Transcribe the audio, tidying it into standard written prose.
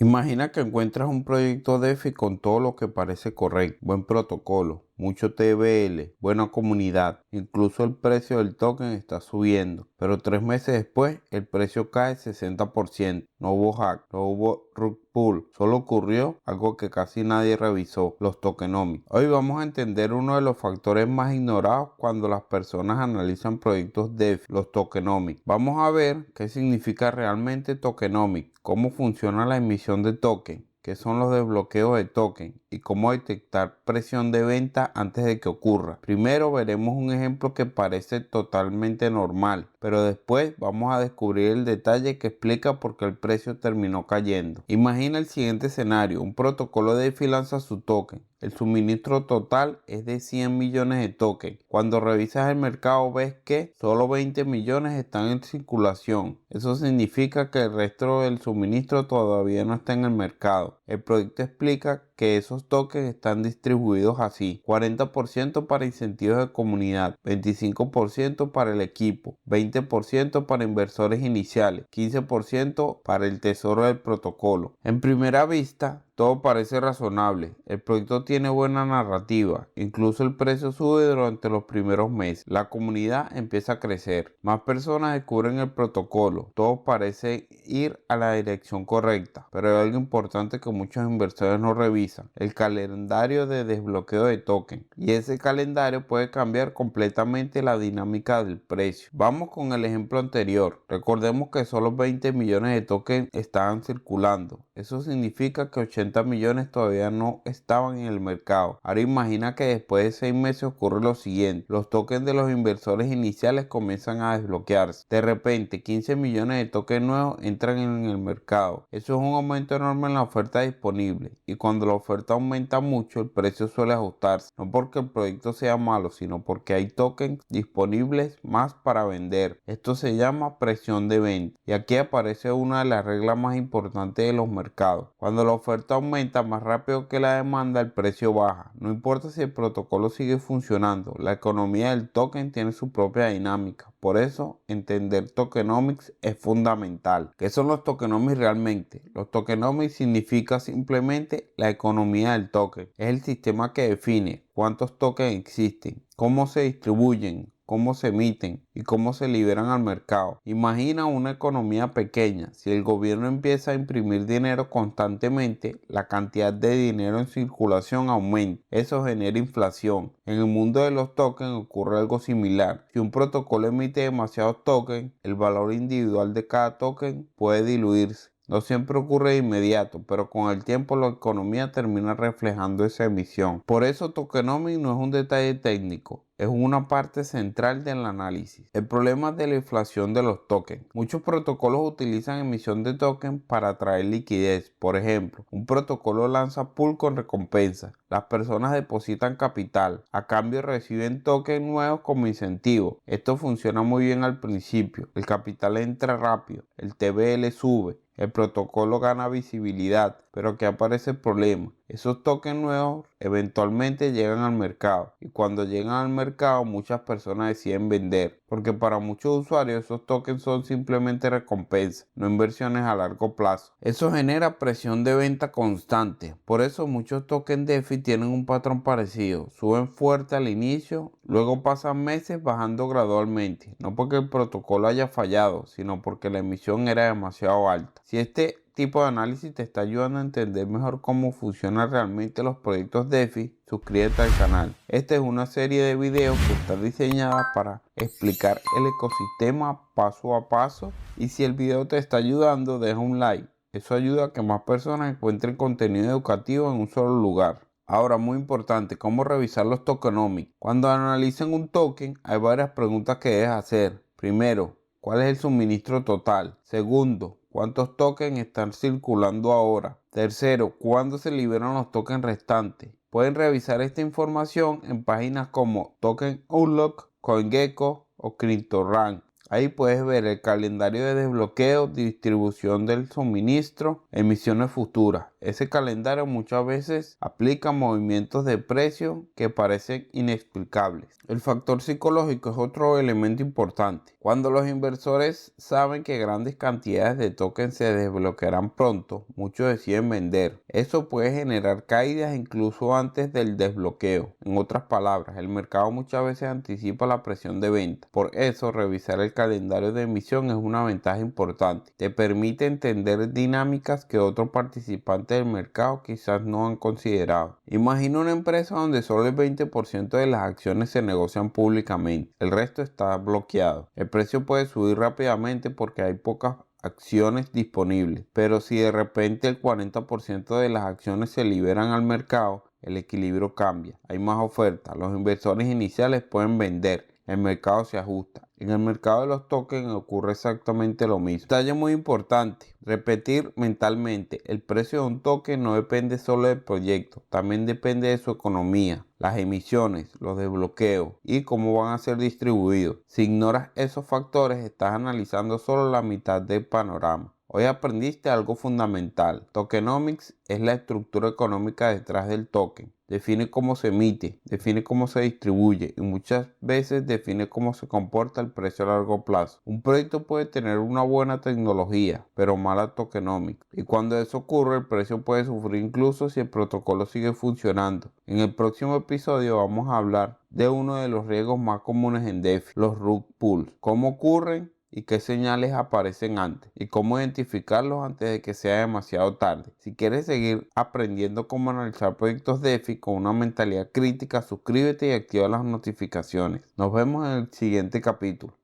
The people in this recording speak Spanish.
Imagina que encuentras un proyecto DeFi con todo lo que parece correcto, buen protocolo, mucho TVL, buena comunidad, incluso el precio del token está subiendo, pero 3 meses después el precio cae 60%. No hubo hack, no hubo rug pull, solo ocurrió algo que casi nadie revisó, los tokenomics. Hoy vamos a entender uno de los factores más ignorados cuando las personas analizan proyectos DeFi, los tokenomics. Vamos a ver qué significa realmente tokenomics, cómo funciona la emisión de token, qué son los desbloqueos de token y cómo detectar presión de venta antes de que ocurra. Primero veremos un ejemplo que parece totalmente normal, pero después vamos a descubrir el detalle que explica por qué el precio terminó cayendo. Imagina el siguiente escenario: un protocolo de DeFi lanza su token. El suministro total es de 100 millones de tokens. Cuando revisas el mercado ves que solo 20 millones están en circulación. Eso significa que el resto del suministro todavía no está en el mercado. El proyecto explica que esos tokens están distribuidos así: 40% para incentivos de comunidad, 25% para el equipo, 20% para inversores iniciales, 15% para el tesoro del protocolo. En primera vista, todo parece razonable. El proyecto tiene buena narrativa. Incluso el precio sube durante los primeros meses. La comunidad empieza a crecer. Más personas descubren el protocolo. Todo parece ir a la dirección correcta. Pero hay algo importante que muchos inversores no revisan: el calendario de desbloqueo de token. Y ese calendario puede cambiar completamente la dinámica del precio. Vamos con el ejemplo anterior. Recordemos que solo 20 millones de tokens estaban circulando. Eso significa que 80 millones todavía no estaban en el mercado. Ahora imagina que después de 6 meses ocurre lo siguiente: los tokens de los inversores iniciales comienzan a desbloquearse. De repente 15 millones de tokens nuevos entran en el mercado. Eso es un aumento enorme en la oferta disponible, y cuando la oferta aumenta mucho el precio suele ajustarse, no porque el proyecto sea malo, sino porque hay tokens disponibles más para vender. Esto se llama presión de venta, y aquí aparece una de las reglas más importantes de los mercados. Cuando la oferta aumenta más rápido que la demanda, el precio baja. No importa si el protocolo sigue funcionando, la economía del token tiene su propia dinámica. Por eso, entender tokenomics es fundamental. ¿Qué son los tokenomics realmente? Los tokenomics significa simplemente la economía del token. Es el sistema que define cuántos tokens existen, cómo se distribuyen, cómo se emiten y cómo se liberan al mercado. Imagina una economía pequeña. Si el gobierno empieza a imprimir dinero constantemente, la cantidad de dinero en circulación aumenta. Eso genera inflación. En el mundo de los tokens ocurre algo similar. Si un protocolo emite demasiados tokens, el valor individual de cada token puede diluirse. No siempre ocurre de inmediato, pero con el tiempo la economía termina reflejando esa emisión. Por eso tokenomics no es un detalle técnico, es una parte central del análisis. El problema de la inflación de los tokens. Muchos protocolos utilizan emisión de tokens para atraer liquidez. Por ejemplo, un protocolo lanza pool con recompensa. Las personas depositan capital, a cambio reciben tokens nuevos como incentivo. Esto funciona muy bien al principio. El capital entra rápido, el TVL sube, el protocolo gana visibilidad, pero aquí aparece el problema: esos tokens nuevos eventualmente llegan al mercado, y cuando llegan al mercado muchas personas deciden vender, porque para muchos usuarios esos tokens son simplemente recompensas, no inversiones a largo plazo. Eso genera presión de venta constante. Por eso muchos tokens DeFi tienen un patrón parecido: suben fuerte al inicio, luego pasan meses bajando gradualmente, no porque el protocolo haya fallado, sino porque la emisión era demasiado alta. Si este tipo de análisis te está ayudando a entender mejor cómo funcionan realmente los proyectos DeFi, suscríbete al canal. Esta es una serie de videos que está diseñada para explicar el ecosistema paso a paso, y si el video te está ayudando, deja un like. Eso ayuda a que más personas encuentren contenido educativo en un solo lugar. Ahora, muy importante, ¿cómo revisar los tokenomics? Cuando analicen un token, hay varias preguntas que debes hacer. Primero, ¿cuál es el suministro total? Segundo, ¿cuántos tokens están circulando ahora? Tercero, ¿cuándo se liberan los tokens restantes? Pueden revisar esta información en páginas como Token Unlock, CoinGecko o CryptoRank. Ahí puedes ver el calendario de desbloqueo, distribución del suministro, emisiones futuras. Ese calendario muchas veces aplica movimientos de precio que parecen inexplicables. El factor psicológico es otro elemento importante. Cuando los inversores saben que grandes cantidades de tokens se desbloquearán pronto, muchos deciden vender. Eso puede generar caídas incluso antes del desbloqueo. En otras palabras, el mercado muchas veces anticipa la presión de venta. Por eso, revisar el calendario de emisión es una ventaja importante. Te permite entender dinámicas que otros participantes del mercado quizás no han considerado. Imagina una empresa donde solo el 20% de las acciones se negocian públicamente. El resto está bloqueado. El precio puede subir rápidamente porque hay pocas acciones disponibles. Pero si de repente el 40% de las acciones se liberan al mercado, el equilibrio cambia. Hay más oferta. Los inversores iniciales pueden vender. El mercado se ajusta. En el mercado de los tokens ocurre exactamente lo mismo. Detalle muy importante. Repetir mentalmente. El precio de un token no depende solo del proyecto. También depende de su economía, las emisiones, los desbloqueos y cómo van a ser distribuidos. Si ignoras esos factores, estás analizando solo la mitad del panorama. Hoy aprendiste algo fundamental. Tokenomics es la estructura económica detrás del token. Define cómo se emite, define cómo se distribuye y muchas veces define cómo se comporta el precio a largo plazo. Un proyecto puede tener una buena tecnología, pero mala tokenomics. Y cuando eso ocurre, el precio puede sufrir incluso si el protocolo sigue funcionando. En el próximo episodio vamos a hablar de uno de los riesgos más comunes en DeFi, los rug pulls. ¿Cómo ocurren? Y qué señales aparecen antes y cómo identificarlos antes de que sea demasiado tarde. Si quieres seguir aprendiendo cómo analizar proyectos DeFi con una mentalidad crítica, suscríbete y activa las notificaciones. Nos vemos en el siguiente capítulo.